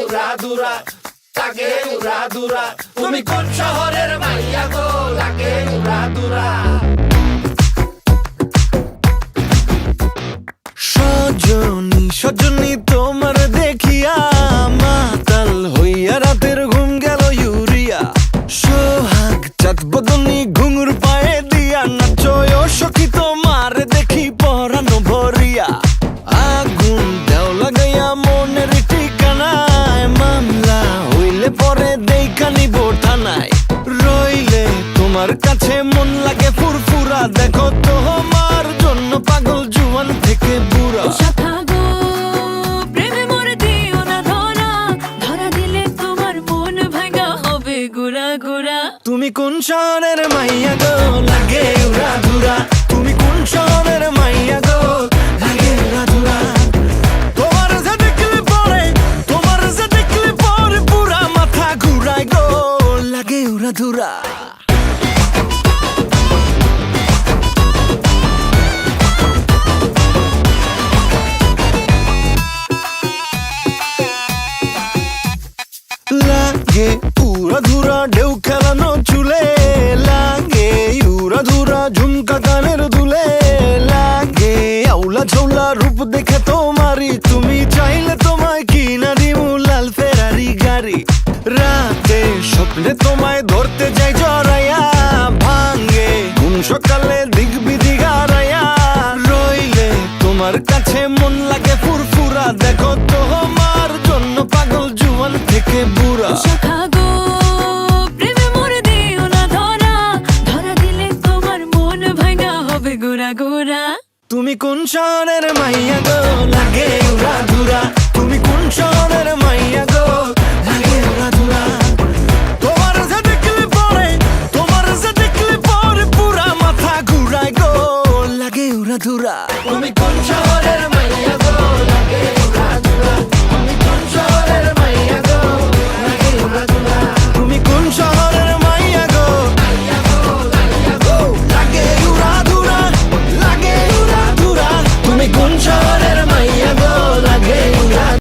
উড়াদুরা, লাগে উড়াদুরা। তুমি কোন শহরের মাইয়া গো, লাগে উড়াদুরা। সজনী সজনী তোমার দেখিয়া মাতাল হইয়া রাতের ঘুম গেল ইউরিয়া। সোহাগ চাঁদ বদনী ঘুঙুর পায়ে দিয়া নাচয় সখী তোমার দেখি পরানো ভরিয়া। আগুন দেও লাগাইয়া মনের ঠিকানায়, মামলা হইলে পরে দেখা নিব থানায়। রইলে তোমার কাছে মন লাগে ফুরফুরা, দেখো তোমার জন্য পাগল জুয়ান থেকে বুড়া। শাখা গো প্রেমে মরে দিও না ধরা, ধরা দিলে তোমার মন ভাঙা হবে গুড়া গুড়া। তুমি কোন শহরের মাইয়া গো, লাগে উড়াধুরা। তুমি কোন শহরের মাইয়া গো, লাগে উড়াধুরা। তোমার যে দেখলে পরে, তোমার যে দেখলে পরে পুরা মাথা ঘুরায় গো, লাগে উড়াধুরা। লাগে উড়াধুরা ঢেউ খেলানো চুলে, লাগে উড়াধুরা ঝুমকা কানের দুলে, লাগে আউলা ঝৌলা রূপ দেখে তোমারি, তুমি চাইলে তোমায় কিনা দিমু লাল ফেরারি গাড়ি। রাতে স্বপ্নে তোমায় ধরতে যাই জড়াইয়া, ভাঙ্গে ঘুম সকালে দিক বিধি গারাইয়া। রইলে তোমার কাছে মন লাগে ফুরফুরা, দেখো তোমার জন্য পাগল জুয়ান থেকে বুড়া। শাখা গো প্রেমে মরে দিও না ধরা, ধরা দিলে তোমার মন ভাঙা হবে গুড়া গুড়া। তুমি কোন শহরের মাইয়া গো, লাগে উড়াধুরা। তুমি কোন শহরের মাইয়া গো, লাগে উড়াধুরা। তোমার যে দেখলে পরে, তোমার যে দেখলে পরে পুরা মাথা ঘুরায় গো, লাগে উড়াধুরা। তুমি